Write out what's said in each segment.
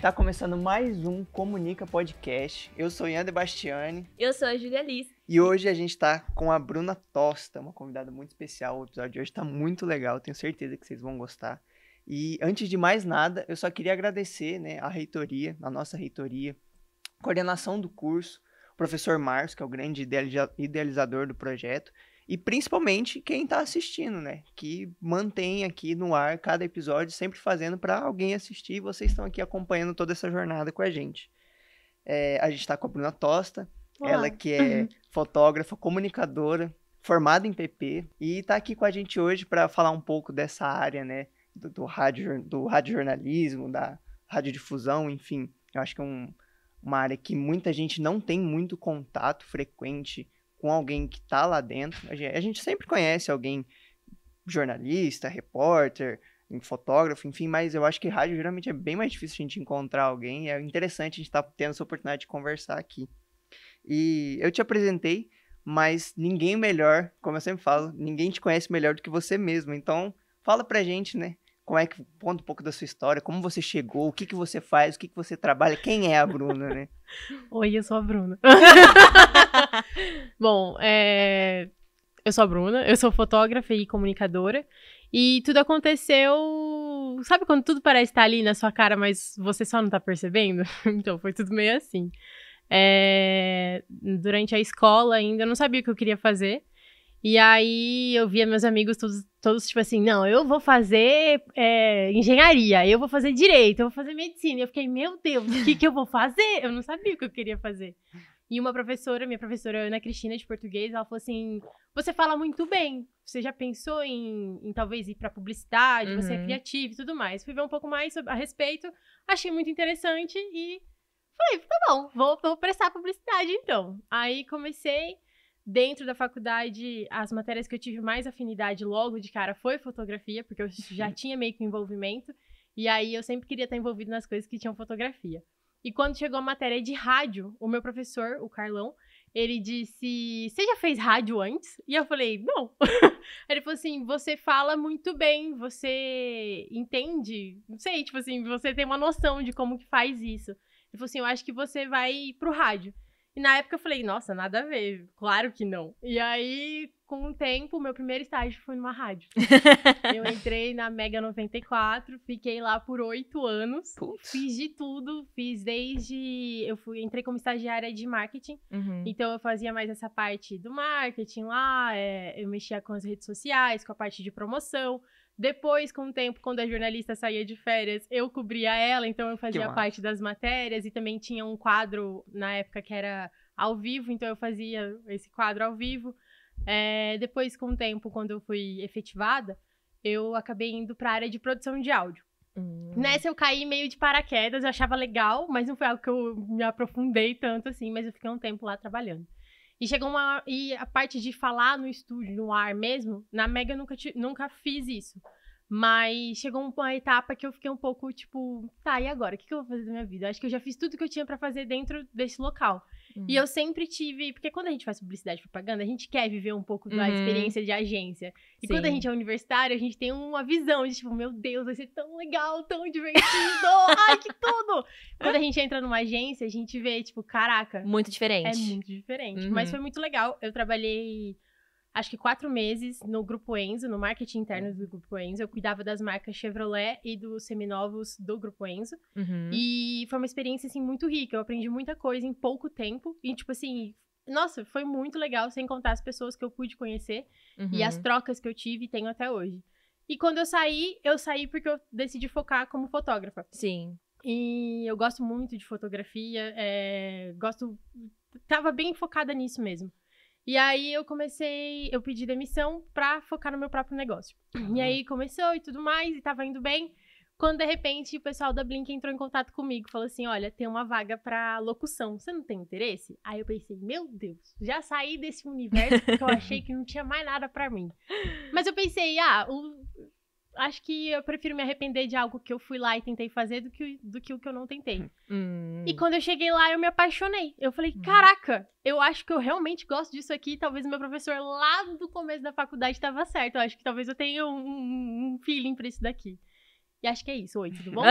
Tá começando mais um Comunica Podcast. Eu sou Ian Debastiani. Eu sou a Júlia Liz. E hoje a gente tá com a Bruna Tosta, uma convidada muito especial. O episódio de hoje tá muito legal, tenho certeza que vocês vão gostar. E antes de mais nada, eu só queria agradecer, né, a reitoria, a nossa reitoria, coordenação do curso, o professor Márcio, que é o grande idealizador do projeto, e principalmente quem tá assistindo, né, que mantém aqui no ar cada episódio, sempre fazendo para alguém assistir, e vocês estão aqui acompanhando toda essa jornada com a gente. A gente tá com a Bruna Tosta. Olá. Ela que é fotógrafa, comunicadora, formada em PP, e tá aqui com a gente hoje para falar um pouco dessa área, né, do radiojornalismo, da radiodifusão, enfim. Eu acho que é uma área que muita gente não tem muito contato frequente com alguém que tá lá dentro. A gente sempre conhece alguém, jornalista, repórter, fotógrafo, enfim, mas eu acho que rádio geralmente é bem mais difícil a gente encontrar alguém, e é interessante a gente estar tendo essa oportunidade de conversar aqui. E eu te apresentei, mas ninguém melhor, como eu sempre falo, ninguém te conhece melhor do que você mesmo. Então, fala pra gente, né? Conta um pouco da sua história, como você chegou, o que você faz, o que você trabalha, quem é a Bruna, né? Oi, eu sou a Bruna. Bom, eu sou a Bruna, eu sou fotógrafa e comunicadora, e tudo aconteceu, sabe quando tudo parece estar ali na sua cara, mas você só não tá percebendo? Então, foi tudo meio assim. Durante a escola ainda, eu não sabia o que eu queria fazer. E aí eu via meus amigos todos tipo assim, não, eu vou fazer engenharia, eu vou fazer direito, eu vou fazer medicina. E eu fiquei, meu Deus, o que eu vou fazer? Eu não sabia o que eu queria fazer. E minha professora Ana Cristina, de português, ela falou assim, você fala muito bem, você já pensou em talvez ir pra publicidade, você é criativa e tudo mais. Fui ver um pouco mais a respeito, achei muito interessante e falei, tá bom, vou prestar publicidade então. Aí comecei. Dentro da faculdade, as matérias que eu tive mais afinidade logo de cara foi fotografia, porque eu já tinha meio que um envolvimento, e aí eu sempre queria estar envolvido nas coisas que tinham fotografia. E quando chegou a matéria de rádio, o meu professor, o Carlão, ele disse, você já fez rádio antes? E eu falei, não. Ele falou assim, você fala muito bem, você entende, não sei, tipo assim, você tem uma noção de como que faz isso. Ele falou assim, eu acho que você vai pro rádio. E na época eu falei, nossa, nada a ver, claro que não. E aí, com o tempo, meu primeiro estágio foi numa rádio. Eu entrei na Mega 94, fiquei lá por 8 anos. Putz. Fiz de tudo, entrei como estagiária de marketing. Então eu fazia mais essa parte do marketing lá, eu mexia com as redes sociais, com a parte de promoção. Depois, com o tempo, quando a jornalista saía de férias, eu cobria ela, então eu fazia parte das matérias e também tinha um quadro, na época, que era ao vivo, então eu fazia esse quadro ao vivo. Depois, com o tempo, quando eu fui efetivada, eu acabei indo para a área de produção de áudio. Nessa eu caí meio de paraquedas, eu achava legal, mas não foi algo que eu me aprofundei tanto assim, mas eu fiquei um tempo lá trabalhando. E a parte de falar no estúdio, no ar mesmo, na Mega eu nunca fiz isso. Mas chegou uma etapa que eu fiquei um pouco, tipo, tá, e agora? O que eu vou fazer da minha vida? Eu acho que eu já fiz tudo que eu tinha pra fazer dentro desse local. E eu sempre tive... Porque quando a gente faz publicidade e propaganda, a gente quer viver um pouco da experiência de agência. E quando a gente é universitário, a gente tem uma visão de, tipo, meu Deus, vai ser tão legal, tão divertido, ai, que tudo! Quando a gente entra numa agência, a gente vê, tipo, caraca... Muito diferente. É muito diferente. Mas foi muito legal. Eu trabalhei... acho que 4 meses no Grupo Enzo, no marketing interno do Grupo Enzo. Eu cuidava das marcas Chevrolet e dos seminovos do Grupo Enzo. E foi uma experiência, assim, muito rica. Eu aprendi muita coisa em pouco tempo. E, tipo assim, nossa, foi muito legal, sem contar as pessoas que eu pude conhecer. E as trocas que eu tive e tenho até hoje. E quando eu saí porque eu decidi focar como fotógrafa. Sim. E eu gosto muito de fotografia. Tava bem focada nisso mesmo. E aí eu pedi demissão pra focar no meu próprio negócio. E aí começou e tudo mais, e tava indo bem. Quando, de repente, o pessoal da Blink entrou em contato comigo, falou assim, olha, tem uma vaga pra locução, você não tem interesse? Aí eu pensei, meu Deus, já saí desse universo porque eu achei que não tinha mais nada pra mim. Mas eu pensei, acho que eu prefiro me arrepender de algo que eu fui lá e tentei fazer do que o que eu não tentei. E quando eu cheguei lá, eu me apaixonei. Eu falei, caraca, eu acho que eu realmente gosto disso aqui. Talvez o meu professor lá do começo da faculdade estava certo. Eu acho que talvez eu tenha um feeling pra isso daqui. E acho que é isso. Oi, tudo bom?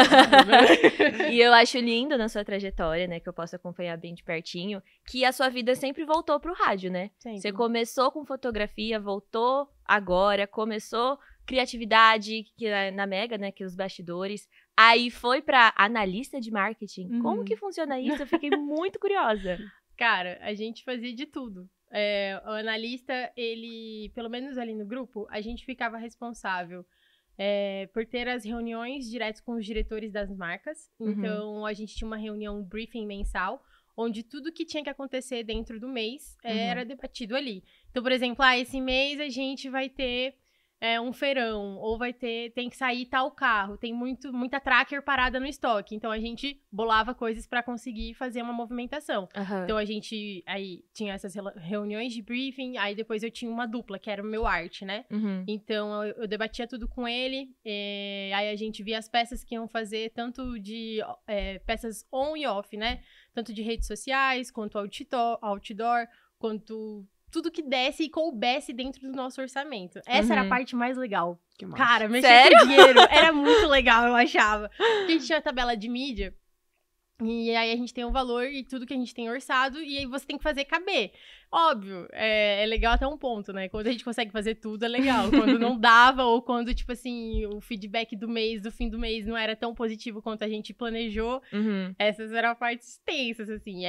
E eu acho lindo na sua trajetória, né, que eu posso acompanhar bem de pertinho, que a sua vida sempre voltou pro rádio, né? Sempre. Você começou com fotografia, voltou agora, começou criatividade que é na Mega, né, que é os bastidores, aí foi pra analista de marketing. Como que funciona isso? Eu fiquei muito curiosa. Cara, a gente fazia de tudo. O analista, ele, pelo menos ali no grupo, a gente ficava responsável por ter as reuniões diretas com os diretores das marcas. Então, a gente tinha uma reunião, um briefing mensal, onde tudo que tinha que acontecer dentro do mês era debatido ali. Então, por exemplo, esse mês a gente vai ter um feirão, ou tem que sair tal carro, tem muita tracker parada no estoque. Então, a gente bolava coisas para conseguir fazer uma movimentação. Então, a gente aí tinha essas reuniões de briefing, aí depois eu tinha uma dupla, que era o meu art, né? Então, eu debatia tudo com ele, aí a gente via as peças que iam fazer, tanto de peças on e off, né? Tanto de redes sociais, quanto outdoor, quanto tudo que desse e coubesse dentro do nosso orçamento. Essa era a parte mais legal. Que massa. Cara, mexer com dinheiro era muito legal, eu achava. Porque a gente tinha a tabela de mídia, e aí a gente tem o valor e tudo que a gente tem orçado, e aí você tem que fazer caber. Óbvio, é legal até um ponto, né? Quando a gente consegue fazer tudo, é legal. Quando não dava, ou quando, tipo assim, o feedback do fim do mês, não era tão positivo quanto a gente planejou, essas eram partes tensas, assim.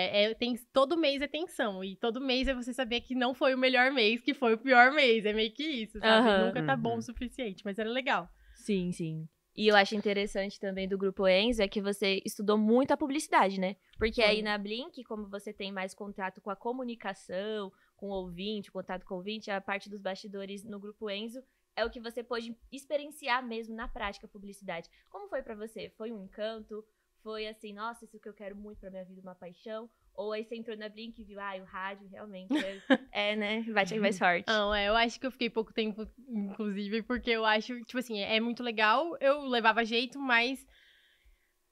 Todo mês é tensão, e todo mês é você saber que não foi o melhor mês, que foi o pior mês. É meio que isso, sabe? Nunca tá bom o suficiente, mas era legal. Sim, sim. E eu acho interessante também do Grupo Enzo é que você estudou muito a publicidade, né? Porque aí na Blink, como você tem mais contato com a comunicação, com o ouvinte, contato com o ouvinte, a parte dos bastidores no Grupo Enzo é o que você pôde experienciar mesmo na prática a publicidade. Como foi pra você? Foi um encanto? Foi assim, nossa, isso que eu quero muito pra minha vida, uma paixão? Ou aí você entrou na Blink e viu, o rádio realmente né? Vai ter mais forte. Não, eu acho que eu fiquei pouco tempo, inclusive, porque eu acho, tipo assim, é muito legal, eu levava jeito, mas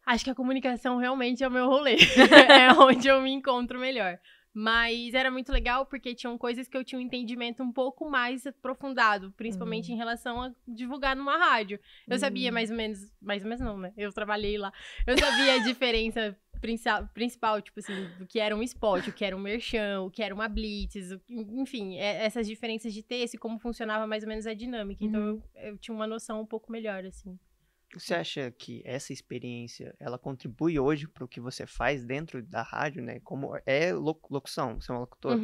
acho que a comunicação realmente é o meu rolê. É onde eu me encontro melhor. Mas era muito legal porque tinham coisas que eu tinha um entendimento um pouco mais aprofundado, principalmente em relação a divulgar numa rádio. Eu sabia mais ou menos não, né? Eu trabalhei lá. Eu sabia a diferença principal, tipo assim, do que era um spot, o que era um merchan, o que era uma blitz, enfim, essas diferenças de texto e como funcionava mais ou menos a dinâmica. Então eu tinha uma noção um pouco melhor, assim. Você acha que essa experiência, ela contribui hoje para o que você faz dentro da rádio, né? Como é locução, você é uma locutora.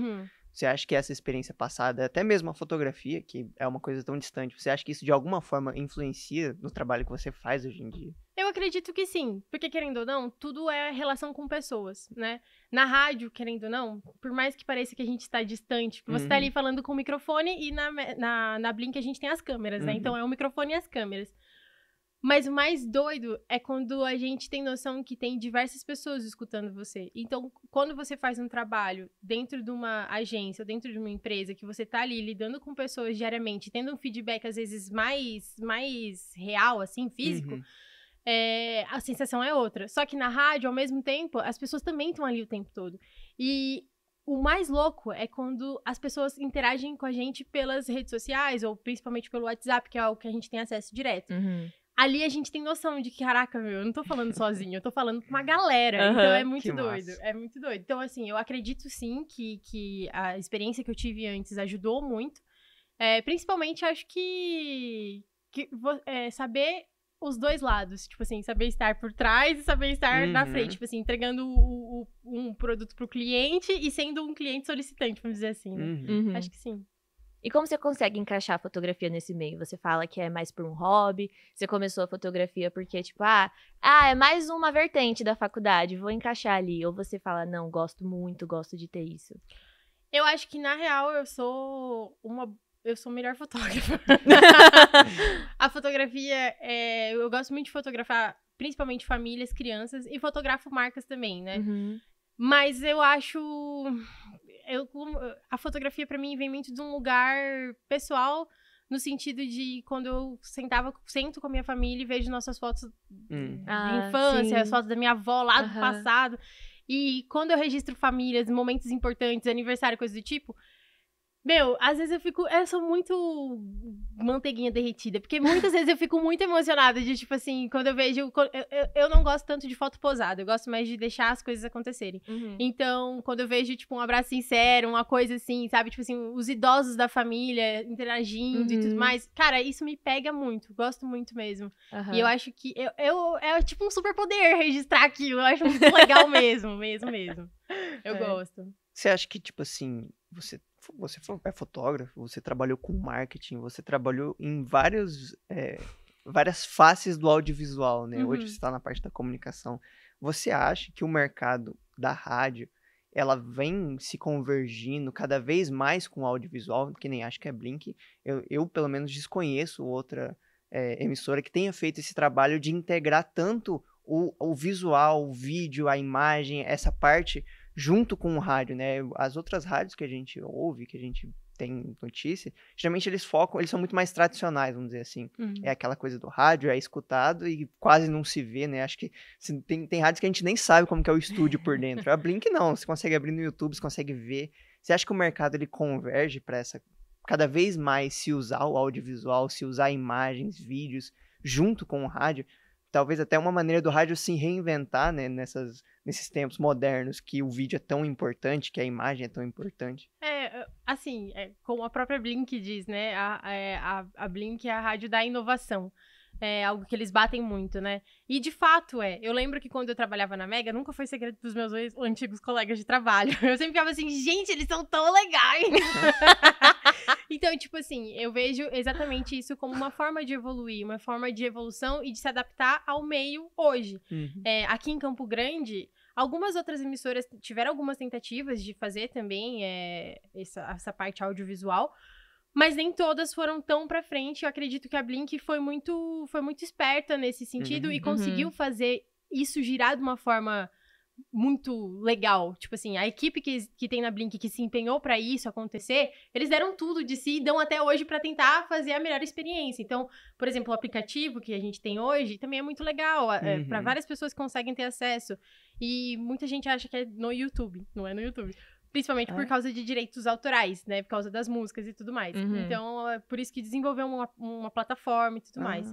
Você acha que essa experiência passada, até mesmo a fotografia, que é uma coisa tão distante, você acha que isso de alguma forma influencia no trabalho que você faz hoje em dia? Eu acredito que sim, porque querendo ou não, tudo é relação com pessoas, né? Na rádio, querendo ou não, por mais que pareça que a gente está distante, você tá ali falando com o microfone e na Blink a gente tem as câmeras, né? Então é o microfone e as câmeras. Mas o mais doido é quando a gente tem noção que tem diversas pessoas escutando você. Então, quando você faz um trabalho dentro de uma agência, dentro de uma empresa, que você tá ali lidando com pessoas diariamente, tendo um feedback, às vezes, mais real, assim, físico, a sensação é outra. Só que na rádio, ao mesmo tempo, as pessoas também estão ali o tempo todo. E o mais louco é quando as pessoas interagem com a gente pelas redes sociais, ou principalmente pelo WhatsApp, que é o que a gente tem acesso direto. Ali a gente tem noção de que, caraca, eu não tô falando sozinho, eu tô falando com uma galera. Então é muito doido, é muito doido. Então, assim, eu acredito sim que a experiência que eu tive antes ajudou muito. Principalmente, acho que saber os dois lados. Tipo assim, saber estar por trás e saber estar na frente. Tipo assim, entregando um produto pro cliente e sendo um cliente solicitante, vamos dizer assim, né? Acho que sim. E como você consegue encaixar a fotografia nesse meio? Você fala que é mais por um hobby, você começou a fotografia porque, tipo, é mais uma vertente da faculdade, vou encaixar ali. Ou você fala, não, gosto muito, gosto de ter isso. Eu acho que, na real, eu sou melhor fotógrafa. A fotografia, eu gosto muito de fotografar, principalmente famílias, crianças, e fotografo marcas também, né? Mas eu acho... a fotografia pra mim vem muito de um lugar pessoal, no sentido de quando eu sento com a minha família e vejo nossas fotos de infância, sim. as fotos da minha avó lá do passado. E quando eu registro famílias, momentos importantes, aniversário, coisa do tipo, Meu, às vezes eu sou muito manteiguinha derretida, porque muitas vezes eu fico muito emocionada de, tipo assim, quando eu vejo, eu não gosto tanto de foto posada, eu gosto mais de deixar as coisas acontecerem. Então, quando eu vejo, tipo, um abraço sincero, uma coisa assim, sabe, tipo assim, os idosos da família interagindo e tudo mais, cara, isso me pega muito, gosto muito mesmo. E eu acho que, é tipo um superpoder registrar aquilo, eu acho muito legal mesmo. Eu gosto. Você acha que, tipo assim, você é fotógrafo, você trabalhou com marketing, você trabalhou em várias faces do audiovisual, né? Hoje você está na parte da comunicação. Você acha que o mercado da rádio, ela vem se convergindo cada vez mais com o audiovisual, que nem acho que é Blink. Eu pelo menos, desconheço outra emissora que tenha feito esse trabalho de integrar tanto o visual, o vídeo, a imagem, essa parte junto com o rádio, né? As outras rádios que a gente ouve, que a gente tem notícia, geralmente eles são muito mais tradicionais, vamos dizer assim. É aquela coisa do rádio, é escutado e quase não se vê, né? Acho que tem rádios que a gente nem sabe como que é o estúdio por dentro. A Blink não, você consegue abrir no YouTube, você consegue ver. Você acha que o mercado ele converge para cada vez mais se usar o audiovisual, se usar imagens, vídeos junto com o rádio? Talvez até uma maneira do rádio se reinventar, né, nesses tempos modernos, que o vídeo é tão importante, que a imagem é tão importante. Assim, como a própria Blink diz, né, a Blink é a rádio da inovação. É algo que eles batem muito, né? E de fato eu lembro que quando eu trabalhava na Mega, nunca foi segredo dos meus antigos colegas de trabalho. Eu sempre ficava assim, gente, eles são tão legais! Então, tipo assim, eu vejo exatamente isso como uma forma de evoluir, uma forma de evolução e de se adaptar ao meio hoje. Aqui em Campo Grande, algumas outras emissoras tiveram algumas tentativas de fazer também essa parte audiovisual, mas nem todas foram tão pra frente. Eu acredito que a Blink foi muito esperta nesse sentido e conseguiu fazer isso girar de uma forma muito legal. Tipo assim, a equipe que tem na Blink que se empenhou pra isso acontecer, eles deram tudo de si e dão até hoje pra tentar fazer a melhor experiência. Então, por exemplo, o aplicativo que a gente tem hoje também é muito legal. Pra várias pessoas que conseguem ter acesso. E muita gente acha que é no YouTube. Não é no YouTube. Principalmente por causa de direitos autorais, né? Por causa das músicas e tudo mais. Então, é por isso que desenvolveu uma plataforma e tudo mais.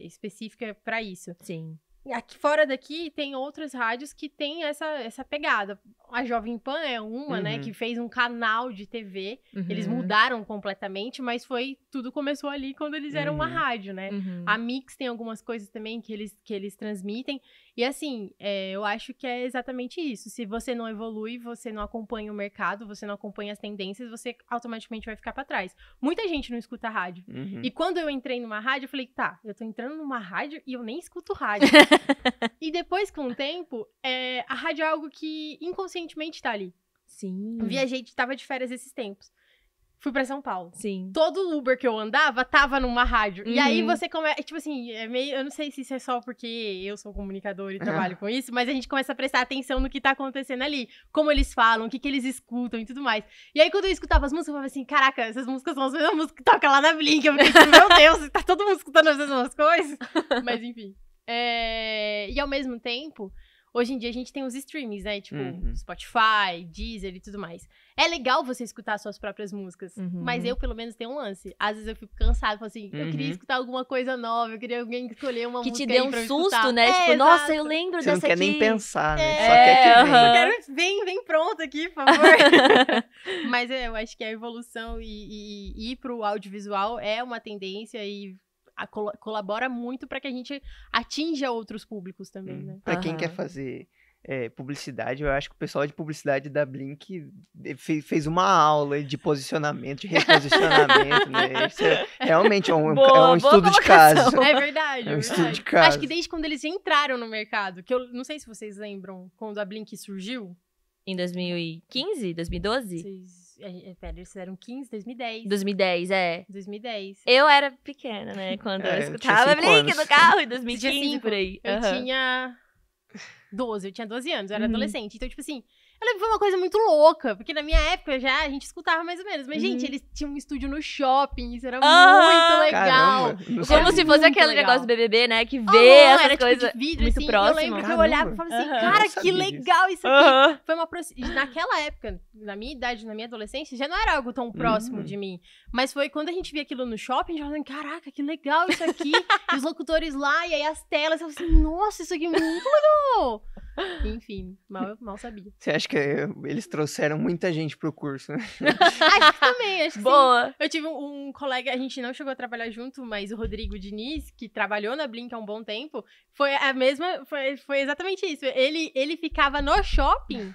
Específica pra isso. Sim. Aqui fora daqui, tem outras rádios que tem essa pegada. A Jovem Pan é uma, né? Que fez um canal de TV. Eles mudaram completamente, mas tudo começou ali quando eles eram uma rádio, né? A Mix tem algumas coisas também que eles transmitem. E assim, eu acho que é exatamente isso. Se você não evolui, você não acompanha o mercado, você não acompanha as tendências, você automaticamente vai ficar pra trás. Muita gente não escuta rádio. E quando eu entrei numa rádio, eu falei, tá, eu tô entrando numa rádio e eu nem escuto rádio. E depois, com o tempo, a rádio é algo que inconscientemente tá ali. Sim. Viajei, tava de férias esses tempos. Fui pra São Paulo. Sim. Todo Uber que eu andava tava numa rádio. E aí você começa... Tipo assim, eu não sei se isso é só porque eu sou comunicador e trabalho com isso, mas a gente começa a prestar atenção no que tá acontecendo ali. Como eles falam, o que eles escutam e tudo mais. E aí, quando eu escutava as músicas, eu falava assim, caraca, essas músicas são as mesmas músicas que tocam lá na Blink. Eu fiquei tipo, meu Deus, tá todo mundo escutando as mesmas coisas? Mas, enfim. E ao mesmo tempo... Hoje em dia a gente tem os streamings, né? Tipo, Spotify, Deezer e tudo mais. É legal você escutar suas próprias músicas. Mas eu, pelo menos, tenho um lance. Às vezes eu fico cansada, falo assim, eu queria escutar alguma coisa nova, eu queria alguém escolher uma música que te dê um susto, escutar. né? Tipo, nossa, eu lembro você dessa aqui. Você não quer nem pensar, né? Só quer que venha. Vem pronto aqui, por favor. Mas eu acho que a evolução e ir pro audiovisual é uma tendência e... colabora muito para que a gente atinja outros públicos também, né? Para quem quer fazer publicidade, eu acho que o pessoal de publicidade da Blink fez uma aula de posicionamento, de reposicionamento, né? Isso realmente é um estudo de caso. É verdade. É um estudo de caso. Acho que desde quando eles entraram no mercado, que eu não sei se vocês lembram, quando a Blink surgiu. Em 2015? 2012? Pera, eles fizeram 15, 2010. 2010, 2010. Eu era pequena, né? Quando eu escutava Blink no carro, em 2015, por aí. Eu tinha 12, eu tinha 12 anos, eu era Uhum. adolescente. Então, tipo assim, eu lembro que foi uma coisa muito louca, porque na minha época já a gente escutava mais ou menos. Mas, gente, eles tinham um estúdio no shopping, isso era muito legal. Caramba, não Como sabia. se fosse muito aquele legal. negócio do BBB, né? Que vê Aham, essas era coisas tipo de vidro, muito assim, próximo. eu lembro que eu Caramba. olhava e falava assim, Aham. cara, Não que sabia legal isso aqui. Aham. Foi naquela época, na minha idade, na minha adolescência, já não era algo tão próximo de mim. Mas foi quando a gente via aquilo no shopping, a gente falava assim, caraca, que legal isso aqui. E os locutores lá, e aí as telas, eu falava assim, nossa, isso aqui é muito legal. Enfim, mal sabia. Você acha que eles trouxeram muita gente pro curso, né? Acho que também, acho que sim. Boa. Eu tive um colega, a gente não chegou a trabalhar junto, mas o Rodrigo Diniz, que trabalhou na Blink há um bom tempo, foi a mesma, foi exatamente isso. Ele ficava no shopping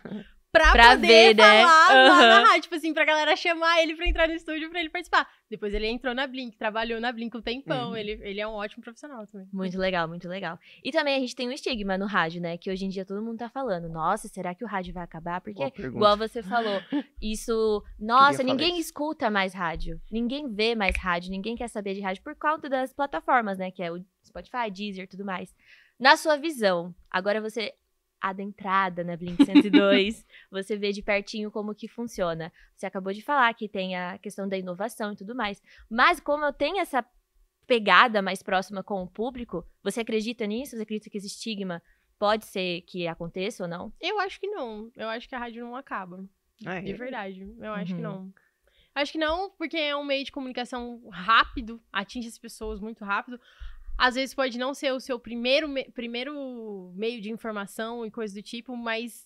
pra poder ver, né? falar lá na Aham. rádio, tipo assim, pra galera chamar ele pra entrar no estúdio pra ele participar. Depois ele entrou na Blink, trabalhou na Blink um tempão, Uhum. ele é um ótimo profissional também. Muito legal, muito legal. E também a gente tem um estigma no rádio, né? Que hoje em dia todo mundo tá falando. Nossa, será que o rádio vai acabar? Porque, Boa pergunta. igual você falou, isso... Nossa, falar ninguém isso. escuta mais rádio. Ninguém vê mais rádio. Ninguém quer saber de rádio por causa das plataformas, né? Que é o Spotify, Deezer e tudo mais. Na sua visão, agora você adentrada na Blink 102, você vê de pertinho como que funciona. Você acabou de falar que tem a questão da inovação e tudo mais. Mas como eu tenho essa pegada mais próxima com o público, você acredita nisso? Você acredita que esse estigma pode ser que aconteça ou não? Eu acho que não. Eu acho que a rádio não acaba. Ah, De é. verdade. Eu acho que Uhum. não. Acho que não, porque é um meio de comunicação rápido, atinge as pessoas muito rápido. Às vezes pode não ser o seu primeiro meio de informação e coisa do tipo, mas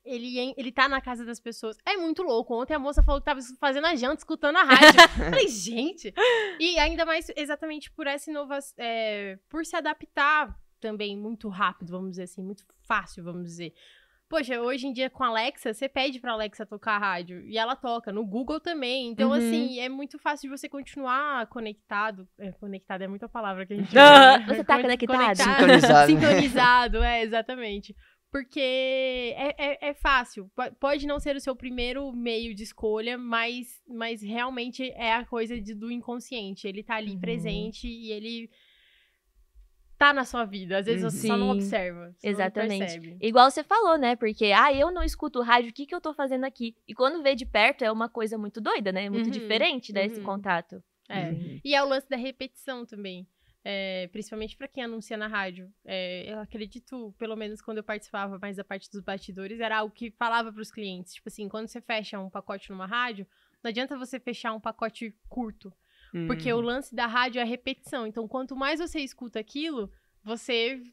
ele tá na casa das pessoas. É muito louco. Ontem a moça falou que tava fazendo a janta, escutando a rádio. Eu falei, gente! E ainda mais exatamente por essa inovação, por se adaptar também muito rápido, vamos dizer assim, muito fácil, vamos dizer. Poxa, hoje em dia com a Alexa, você pede pra Alexa tocar a rádio e ela toca, no Google também. Então, Uhum. assim, é muito fácil de você continuar conectado. Conectado é muita palavra que a gente Ah, usa, né? você tá conectado? Sintonizado. Sintonizado, exatamente. Porque é fácil. Pode não ser o seu primeiro meio de escolha, mas realmente é a coisa do inconsciente. Ele tá ali Uhum. presente e ele tá na sua vida. Às vezes você só não Sim, observa. Você exatamente. não percebe. Igual você falou, né? Porque, eu não escuto rádio, o que eu tô fazendo aqui? E quando vê de perto é uma coisa muito doida, né? Muito Uhum, diferente, né? Esse uhum. contato. É. Uhum. E é o lance da repetição também. Principalmente pra quem anuncia na rádio. Eu acredito, pelo menos quando eu participava mais da parte dos bastidores, era algo que falava pros clientes. Tipo assim, quando você fecha um pacote numa rádio, não adianta você fechar um pacote curto. Porque o lance da rádio é a repetição. Então, quanto mais você escuta aquilo,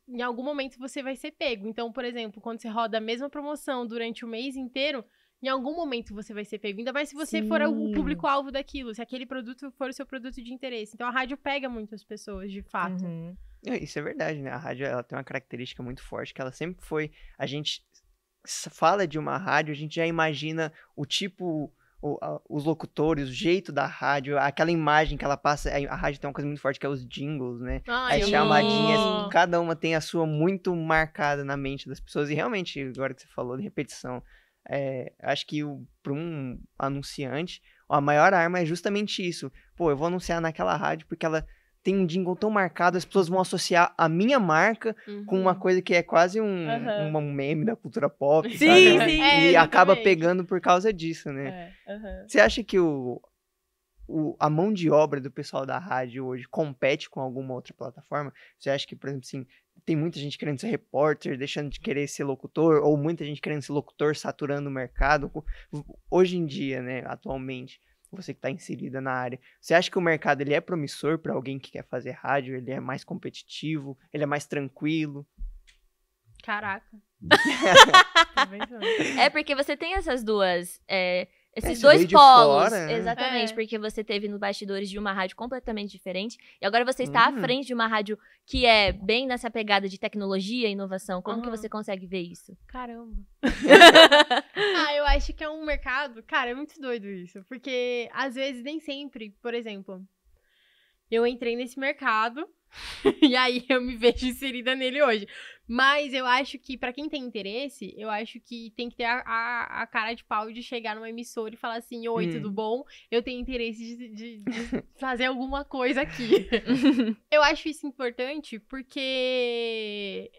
em algum momento, você vai ser pego. Então, por exemplo, quando você roda a mesma promoção durante o mês inteiro, em algum momento você vai ser pego. Ainda mais se você for o Sim. público-alvo daquilo, se aquele produto for o seu produto de interesse. Então, a rádio pega muitas pessoas, de fato. Uhum. Isso é verdade, né? A rádio ela tem uma característica muito forte, que ela sempre foi... A gente fala de uma rádio, a gente já imagina o tipo... Os locutores, o jeito da rádio, aquela imagem que ela passa. A rádio tem uma coisa muito forte que é os jingles, né? Ai, As eu chamadinhas, amo. cada uma tem a sua muito marcada na mente das pessoas. E realmente, agora que você falou de repetição, acho que para um anunciante, a maior arma é justamente isso. Pô, eu vou anunciar naquela rádio porque ela tem um jingle tão marcado, as pessoas vão associar a minha marca com uma coisa que é quase um meme da cultura pop, Sim, sabe? sim. E acaba exatamente. pegando por causa disso, né? Você acha que a mão de obra do pessoal da rádio hoje compete com alguma outra plataforma? Você acha que, por exemplo, assim, tem muita gente querendo ser repórter, deixando de querer ser locutor, ou muita gente querendo ser locutor, saturando o mercado? Hoje em dia, né, atualmente, você que está inserida na área, você acha que o mercado ele é promissor para alguém que quer fazer rádio? Ele é mais competitivo? Ele é mais tranquilo? Caraca. Tô pensando. É porque você tem essas duas... esses você dois veio de polos, fora, né? exatamente, porque você teve no bastidores de uma rádio completamente diferente, e agora você está à frente de uma rádio que é bem nessa pegada de tecnologia e inovação. Como que você consegue ver isso? Caramba. Eu acho que é um mercado... Cara, é muito doido isso. Porque, às vezes, nem sempre... Por exemplo, eu entrei nesse mercado e aí eu me vejo inserida nele hoje. Mas eu acho que, pra quem tem interesse, eu acho que tem que ter a cara de pau de chegar numa emissora e falar assim, oi, tudo bom? Eu tenho interesse de fazer alguma coisa aqui. Eu acho isso importante porque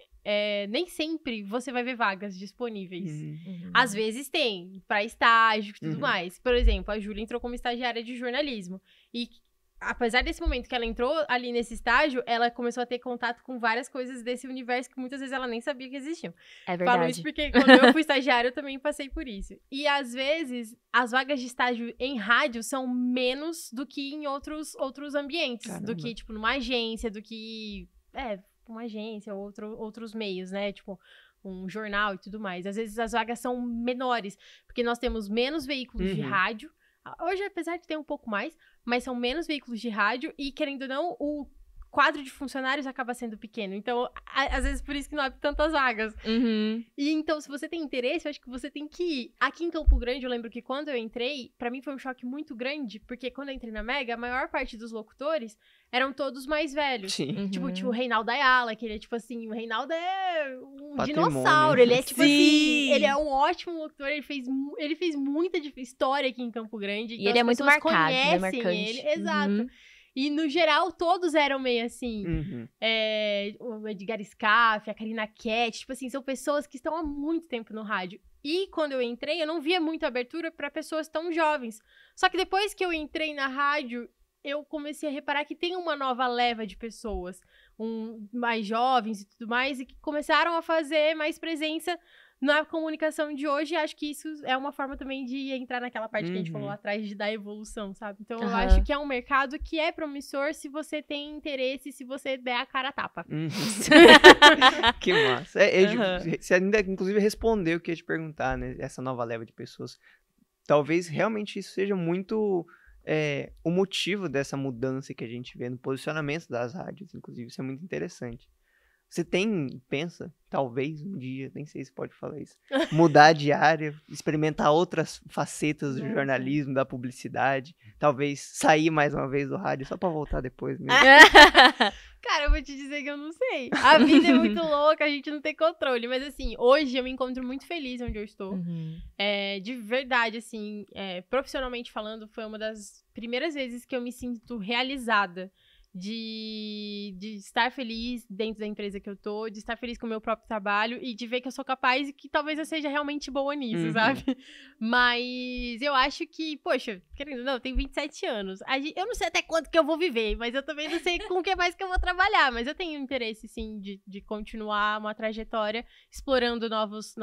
nem sempre você vai ver vagas disponíveis. Uhum. Às vezes tem, pra estágio e tudo Uhum. mais. Por exemplo, a Júlia entrou como estagiária de jornalismo. E apesar desse momento que ela entrou ali nesse estágio, ela começou a ter contato com várias coisas desse universo que muitas vezes ela nem sabia que existiam. É Falo isso verdade. porque quando eu fui estagiária, eu também passei por isso. E às vezes, as vagas de estágio em rádio são menos do que em outros ambientes. Caramba. Do que, tipo, numa agência, do que... uma agência, outros meios, né? Tipo, um jornal e tudo mais. Às vezes as vagas são menores, porque nós temos menos veículos de Uhum. rádio. Hoje, apesar de ter um pouco mais, mas são menos veículos de rádio e, querendo ou não, o quadro de funcionários acaba sendo pequeno. Então, às vezes, por isso que não abre tantas vagas. Uhum. E então, se você tem interesse, eu acho que você tem que ir. Aqui em Campo Grande, eu lembro que quando eu entrei, pra mim foi um choque muito grande, porque quando eu entrei na Mega, a maior parte dos locutores eram todos mais velhos. Sim. Uhum. Tipo o Reinaldo Ayala, que ele é tipo assim, o Reinaldo é um Patrimônio. dinossauro, ele é tipo Sim. assim, ele é um ótimo locutor, ele fez muita história aqui em Campo Grande. E então ele é as muito pessoas marcado, né? conhecem Marcante. ele, exato. Uhum. E no geral, todos eram meio assim, Uhum. o Edgar Scaff, a Karina Cat, tipo assim, são pessoas que estão há muito tempo no rádio. E quando eu entrei, eu não via muita abertura pra pessoas tão jovens. Só que depois que eu entrei na rádio, eu comecei a reparar que tem uma nova leva de pessoas, mais jovens e tudo mais, e que começaram a fazer mais presença na comunicação de hoje. E acho que isso é uma forma também de entrar naquela parte que a gente falou lá atrás, da evolução, sabe? Então, eu acho que é um mercado que é promissor se você tem interesse, se você der a cara a tapa. Uhum. Que massa. Você ainda, inclusive, respondeu o que eu ia te perguntar, né? Essa nova leva de pessoas. Talvez realmente isso seja muito o motivo dessa mudança que a gente vê no posicionamento das rádios, inclusive. Isso é muito interessante. Você pensa, talvez um dia, nem sei se pode falar isso, mudar de área, experimentar outras facetas do jornalismo, da publicidade, talvez sair mais uma vez do rádio só pra voltar depois mesmo. Cara, eu vou te dizer que eu não sei. A vida é muito louca, a gente não tem controle. Mas assim, hoje eu me encontro muito feliz onde eu estou. Uhum. De verdade, assim, profissionalmente falando, foi uma das primeiras vezes que eu me sinto realizada. De estar feliz dentro da empresa que eu tô, de estar feliz com o meu próprio trabalho e de ver que eu sou capaz e que talvez eu seja realmente boa nisso, sabe? Mas eu acho que, poxa, querendo ou não, eu tenho 27 anos. Eu não sei até quanto que eu vou viver, mas eu também não sei com o que mais que eu vou trabalhar. Mas eu tenho interesse, sim, de continuar uma trajetória explorando novos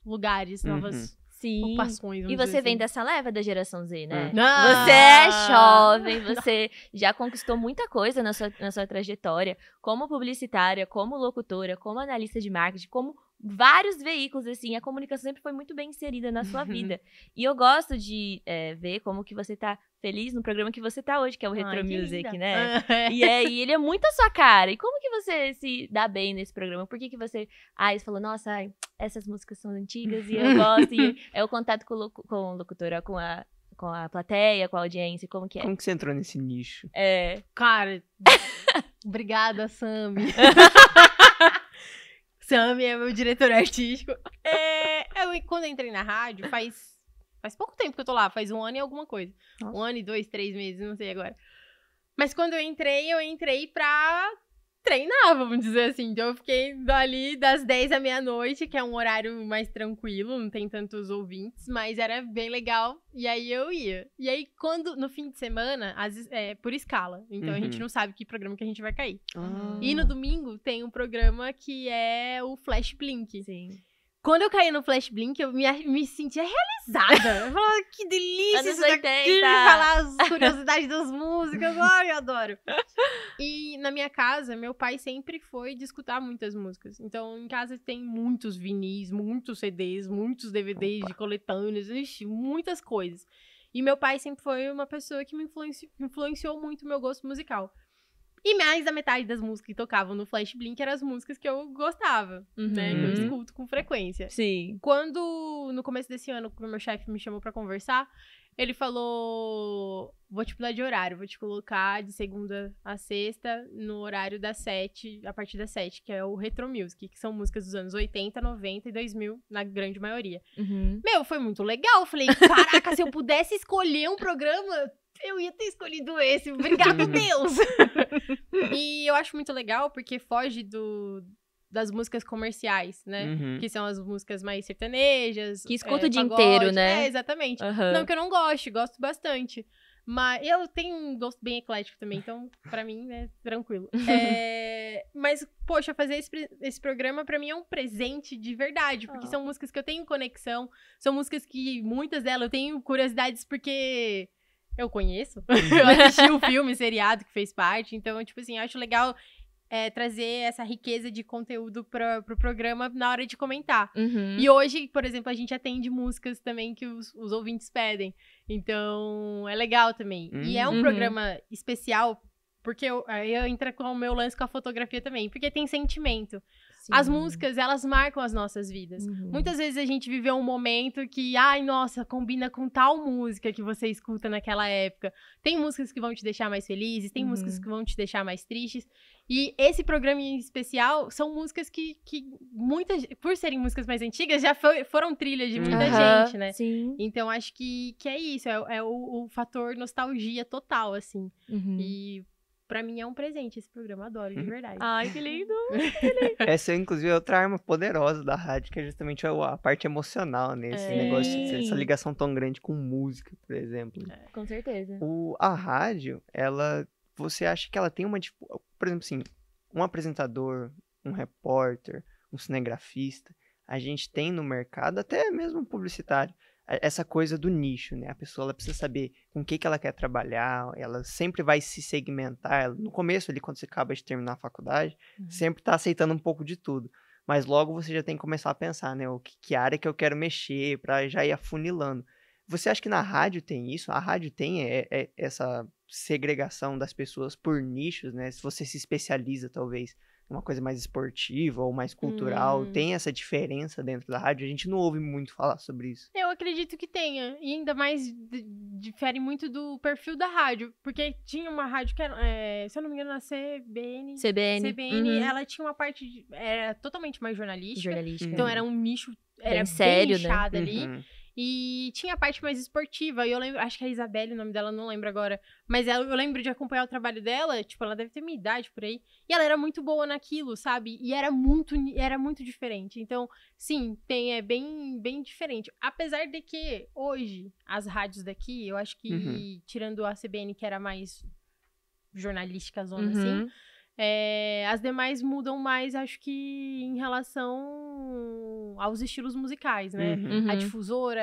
lugares, novas ocupações. E você vem dessa leva da geração Z, né? Ah! Você é jovem, você já conquistou muita coisa na sua trajetória, como publicitária, como locutora, como analista de marketing, como vários veículos, assim, a comunicação sempre foi muito bem inserida na sua vida. E eu gosto de ver como que você tá feliz no programa que você tá hoje, que é o Retro Music, né? E ele é muito a sua cara. E como que você se dá bem nesse programa? Por que você você falou, nossa, essas músicas são antigas e eu gosto, e é o contato com a locutora, com a plateia, com a audiência, como que é? Como que você entrou nesse nicho? Cara, obrigada, Sami. Sami é meu diretor artístico. Quando eu entrei na rádio, faz pouco tempo que eu tô lá, faz 1 ano e alguma coisa. Nossa. 1 ano e 2, 3 meses, não sei agora. Mas quando eu entrei pra treinar, vamos dizer assim. Então eu fiquei ali das 10 à meia-noite, que é um horário mais tranquilo, não tem tantos ouvintes, mas era bem legal. E aí eu ia. E aí, no fim de semana, por escala. Então a gente não sabe que programa que a gente vai cair. E no domingo tem um programa que é o Flash Blink. Sim. Quando eu caí no Flash Blink, eu me sentia realizada. Eu falava, que delícia isso daqui, falar as curiosidades das músicas. Ai, eu adoro. E na minha casa, meu pai sempre foi de escutar muitas músicas. Então, em casa tem muitos vinis, muitos CDs, muitos DVDs de coletâneas, muitas coisas. E meu pai sempre foi uma pessoa que me influenciou muito o meu gosto musical. E mais da metade das músicas que tocavam no Flash Blink eram as músicas que eu gostava, né? Que eu escuto com frequência. Sim. Quando, no começo desse ano, o meu chefe me chamou pra conversar, ele falou, vou te mudar de horário, vou te colocar de segunda a sexta no horário das 7, a partir das 7, que é o Retro Music, que são músicas dos anos 80, 90 e 2000, na grande maioria. Meu, foi muito legal. Eu falei, caraca, se eu pudesse escolher um programa, eu ia ter escolhido esse. Obrigado, Deus! E eu acho muito legal, porque foge das músicas comerciais, né? Uhum. Que são as músicas mais sertanejas. Que escuta o dia pagode. inteiro, né? Exatamente. Aham. Não que eu não goste, gosto bastante. Mas eu tenho um gosto bem eclético também, então pra mim, né, tranquilo. Mas, poxa, fazer esse programa pra mim é um presente de verdade, porque são músicas que eu tenho conexão, são músicas que muitas delas eu tenho curiosidades porque eu conheço. Eu assisti o filme, seriado que fez parte, então, tipo assim, eu acho legal trazer essa riqueza de conteúdo pro programa na hora de comentar. Uhum. E hoje, por exemplo, a gente atende músicas também que os ouvintes pedem. Então, é legal também. E é um Uhum. programa especial, porque aí eu entro com o meu lance com a fotografia também. Porque tem sentimento. Sim. As músicas, elas marcam as nossas vidas. Uhum. Muitas vezes a gente viveu um momento que, ai, nossa, combina com tal música que você escuta naquela época. Tem músicas que vão te deixar mais felizes, tem músicas que vão te deixar mais tristes. E esse programa em especial são músicas que muitas, por serem músicas mais antigas, já foram trilhas de muita gente, né? Sim. Então, acho que é isso, é o fator nostalgia total, assim. Uhum. E pra mim é um presente esse programa, adoro, de verdade. Ai, que lindo. Essa, inclusive, é outra arma poderosa da rádio, que é justamente a parte emocional, né? Esse negócio, essa ligação tão grande com música, por exemplo. Com certeza. A rádio, você acha que ela tem por exemplo, assim, um apresentador, um repórter, um cinegrafista, a gente tem no mercado, até mesmo um publicitário, essa coisa do nicho, né? A pessoa ela precisa saber com o que ela quer trabalhar, ela sempre vai se segmentar. No começo, ali, quando você acaba de terminar a faculdade, sempre tá aceitando um pouco de tudo. Mas logo você já tem que começar a pensar, né? Que área que eu quero mexer, pra já ir afunilando. Você acha que na rádio tem isso? A rádio tem essa segregação das pessoas por nichos, né? Se você se especializa, talvez, uma coisa mais esportiva ou mais cultural, tem essa diferença dentro da rádio? A gente não ouve muito falar sobre isso. Eu acredito que tenha, e ainda mais difere muito do perfil da rádio, porque tinha uma rádio que era, se eu não me engano, na CBN, CBN. ela tinha uma parte, era totalmente mais jornalística, então era um nicho, era bem sério, nichado né? ali. E tinha a parte mais esportiva, e eu lembro, acho que é a Isabelle, o nome dela, não lembro agora, mas eu lembro de acompanhar o trabalho dela, tipo, ela deve ter minha idade por aí, e ela era muito boa naquilo, sabe? E era muito diferente. Então, sim, é bem, bem diferente. Apesar de que, hoje, as rádios daqui, eu acho que, tirando a CBN, que era mais jornalística, zona assim, as demais mudam mais, acho que em relação aos estilos musicais, né? A Difusora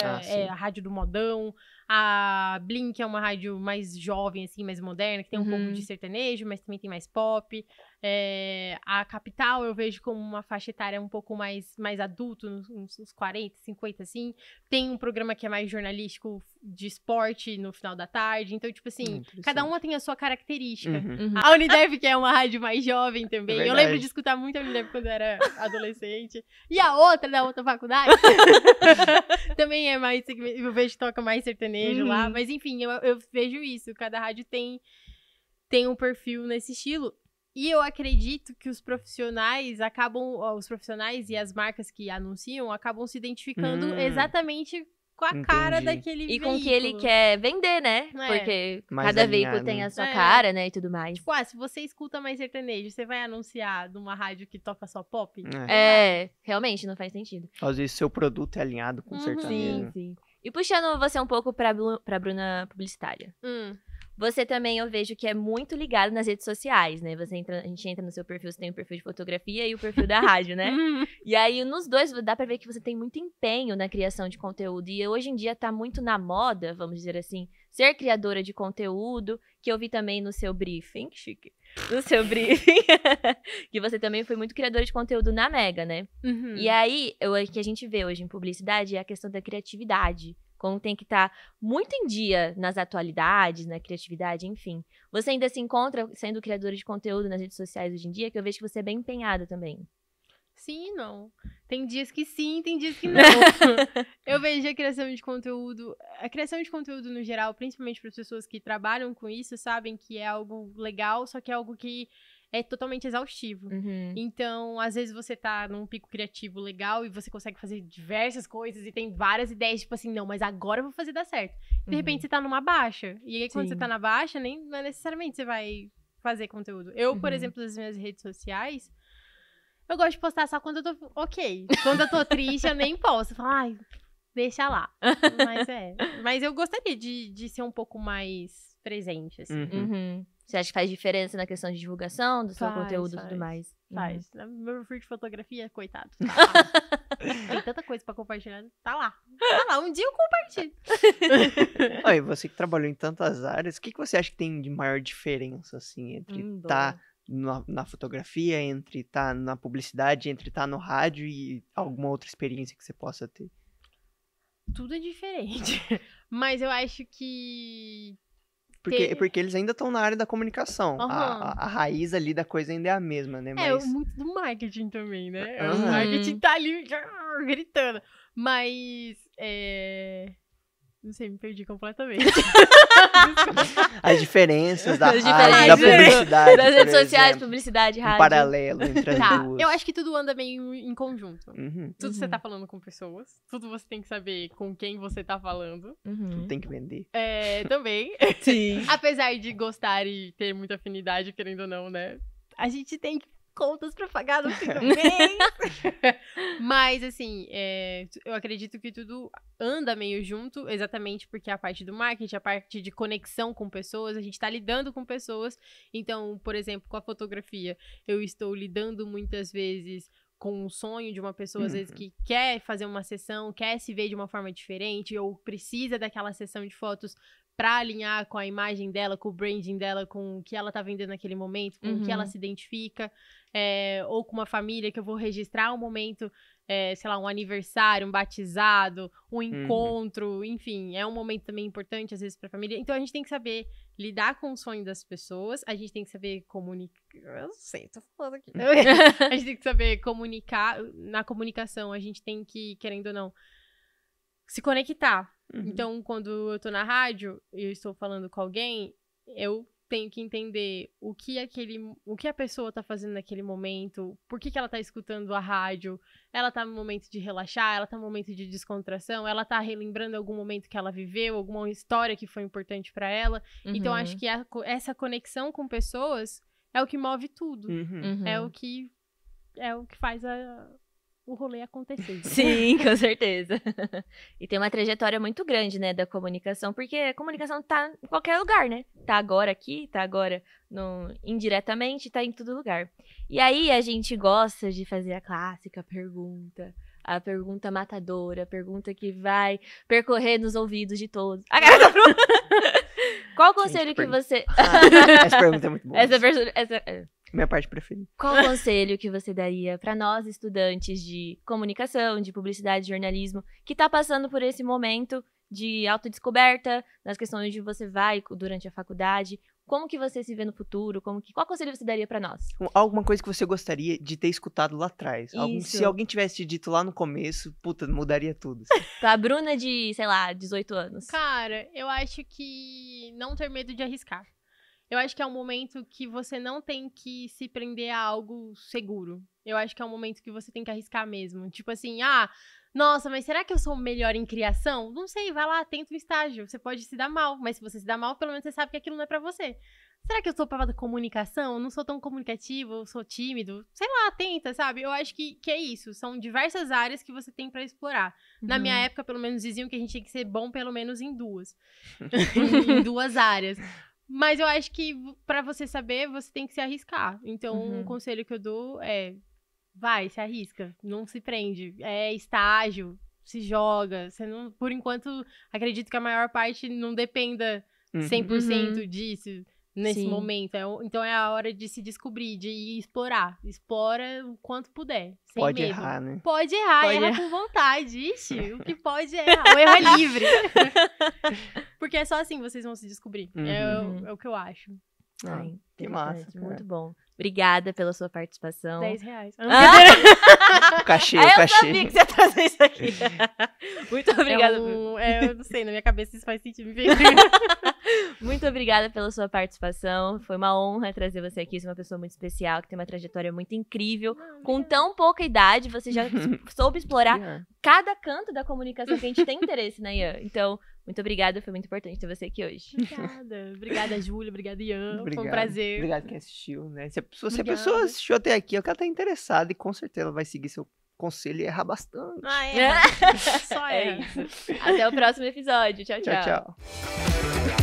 a rádio do modão, a Blink é uma rádio mais jovem, assim, mais moderna, que tem um pouco de sertanejo, mas também tem mais pop. A Capital eu vejo como uma faixa etária um pouco mais adulto, uns 40, 50, assim. Tem um programa que é mais jornalístico de esporte no final da tarde. Então, tipo assim, cada uma tem a sua característica. A Unidev, que é uma rádio mais jovem também. Eu lembro de escutar muito a Unidev quando eu era adolescente. E a outra, da outra faculdade, também é mais... Eu vejo que toca mais sertanejo lá. Mas, enfim, eu vejo isso. Cada rádio tem um perfil nesse estilo. E eu acredito que os profissionais e as marcas que anunciam acabam se identificando exatamente com a cara daquele veículo. E com o que ele quer vender, né? Porque mais cada alinhado, veículo tem a sua cara, né? E tudo mais. Tipo, se você escuta mais sertanejo, você vai anunciar numa rádio que toca só pop? Realmente não faz sentido. Às vezes seu produto é alinhado com sertanejo. Sim. E puxando você um pouco pra Bruna publicitária. Você também, eu vejo que é muito ligado nas redes sociais, né? A gente entra no seu perfil, você tem o perfil de fotografia e o perfil da rádio, né? E aí, nos dois, dá pra ver que você tem muito empenho na criação de conteúdo. E hoje em dia tá muito na moda, vamos dizer assim, ser criadora de conteúdo, que eu vi também no seu briefing, chique. No seu briefing, que você também foi muito criadora de conteúdo na Mega, né? E aí, o que a gente vê hoje em publicidade é a questão da criatividade. Como tem que estar muito em dia nas atualidades, na criatividade, enfim. Você ainda se encontra sendo criadora de conteúdo nas redes sociais hoje em dia, que eu vejo que você é bem empenhada também. Sim e não. Tem dias que sim, tem dias que não. Eu vejo a criação de conteúdo no geral, principalmente para as pessoas que trabalham com isso, sabem que é algo legal, só que é algo que é totalmente exaustivo. Então, às vezes você tá num pico criativo legal e você consegue fazer diversas coisas e tem várias ideias, tipo assim, não, mas agora eu vou fazer dar certo. De repente você tá numa baixa. E aí, quando você tá na baixa, não é necessariamente você vai fazer conteúdo. Eu, por exemplo, nas minhas redes sociais, Eu gosto de postar só quando eu tô ok. Quando eu tô triste, eu nem posto. Eu falo, ai, deixa lá. Mas eu gostaria de ser um pouco mais presente, assim. Uhum. Você acha que faz diferença na questão de divulgação do seu conteúdo e tudo mais? Faz. Meu perfil de fotografia, coitado. Tá lá. Tem tanta coisa pra compartilhar. Tá lá. Um dia eu compartilho. Oi, você que trabalhou em tantas áreas, o que você acha que tem de maior diferença, assim, entre estar na fotografia, entre estar na publicidade, entre estar no rádio e alguma outra experiência que você possa ter? Tudo é diferente. Mas eu acho que... Porque eles ainda estão na área da comunicação. Uhum. A raiz ali da coisa ainda é a mesma, né? Mas... muito do marketing também, né? Uhum. O marketing tá ali gritando. Mas, não sei, me perdi completamente. As diferenças da As rádio, da diferenças publicidade, das redes por sociais, exemplo. publicidade, rádio. Um paralelo entre as duas. Eu acho que tudo anda meio em conjunto. Uhum. Tudo você tá falando com pessoas. Tudo você tem que saber com quem você tá falando. Tudo tem que vender. Também. Sim. Apesar de gostar e ter muita afinidade, querendo ou não, né? A gente tem contas pra pagar no fim do mês. Mas, assim, eu acredito que tudo anda meio junto, exatamente porque a parte do marketing, a parte de conexão com pessoas, a gente tá lidando com pessoas. Então, por exemplo, com a fotografia, eu estou lidando muitas vezes com o sonho de uma pessoa, às vezes, que quer fazer uma sessão, quer se ver de uma forma diferente, ou precisa daquela sessão de fotos pra alinhar com a imagem dela, com o branding dela, com o que ela tá vendendo naquele momento, com o que ela se identifica, ou com uma família que eu vou registrar um momento, sei lá, um aniversário, um batizado, um encontro, enfim, é um momento também importante, às vezes, pra família. Então, a gente tem que saber lidar com o sonho das pessoas, a gente tem que saber comunicar, eu não sei, tô falando aqui. A gente tem que saber comunicar, na comunicação, a gente tem que, querendo ou não, se conectar. Então, quando eu tô na rádio e eu estou falando com alguém, eu tenho que entender o que a pessoa tá fazendo naquele momento, por que ela tá escutando a rádio, ela tá no momento de relaxar, ela tá no momento de descontração, ela tá relembrando algum momento que ela viveu, alguma história que foi importante pra ela. Então, acho que essa conexão com pessoas é o que move tudo. É o que faz o rolê acontecer. Sim, com certeza. E tem uma trajetória muito grande, né, da comunicação, porque a comunicação tá em qualquer lugar, né? Tá agora aqui, tá agora indiretamente, tá em todo lugar. E aí a gente gosta de fazer a clássica pergunta, a pergunta matadora, a pergunta que vai percorrer nos ouvidos de todos. Qual o conselho que você... Essa pergunta é muito boa. Minha parte preferida. Qual o conselho que você daria para nós, estudantes de comunicação, de publicidade, de jornalismo, que tá passando por esse momento de autodescoberta, nas questões de você vai durante a faculdade, como que você se vê no futuro, qual conselho você daria para nós? Alguma coisa que você gostaria de ter escutado lá atrás. Se alguém tivesse te dito lá no começo, puta, mudaria tudo. Assim. Pra Bruna de, sei lá, 18 anos. Cara, eu acho que não ter medo de arriscar. Eu acho que é um momento que você não tem que se prender a algo seguro. Eu acho que é um momento que você tem que arriscar mesmo. Tipo assim, nossa, mas será que eu sou melhor em criação? Não sei, vai lá, tenta um estágio. Você pode se dar mal, mas se você se dá mal, pelo menos você sabe que aquilo não é pra você. Será que eu sou pra comunicação? Eu não sou tão comunicativo, eu sou tímido? Sei lá, tenta, sabe? Eu acho que é isso. São diversas áreas que você tem pra explorar. Na minha época, pelo menos, diziam que a gente tinha que ser bom pelo menos em duas. Em duas áreas. Mas eu acho que pra você saber, você tem que se arriscar. Então, um conselho que eu dou é... Vai, se arrisca. Não se prende. É estágio. Se joga. Você não, por enquanto, acredito que a maior parte não dependa 100% disso nesse momento. Então, é a hora de se descobrir, de ir explorar. Explora o quanto puder. Sem pode medo. Errar, né? Pode errar. Erra com vontade. Ixi, o que pode é errar. O erro é livre. Porque é só assim vocês vão se descobrir. É o que eu acho. Ai, que massa. Muito bom. Obrigada pela sua participação. R$10. O cachê, eu sabia que você ia trazer isso aqui. Muito obrigada. Eu não sei, na minha cabeça isso faz sentido. Muito obrigada pela sua participação. Foi uma honra trazer você aqui. Você é uma pessoa muito especial, que tem uma trajetória muito incrível. Com tão pouca idade, você já soube explorar cada canto da comunicação que a gente tem interesse, né, Ian? Então, muito obrigada. Foi muito importante ter você aqui hoje. Obrigada. Obrigada, Júlia. Obrigada, Ian. Obrigado. Foi um prazer. Obrigado quem assistiu, né? Se a pessoa assistiu até aqui, é que ela tá interessada e com certeza ela vai seguir seu conselho e errar bastante. Só É isso. Até o próximo episódio. Tchau, tchau. Tchau, tchau.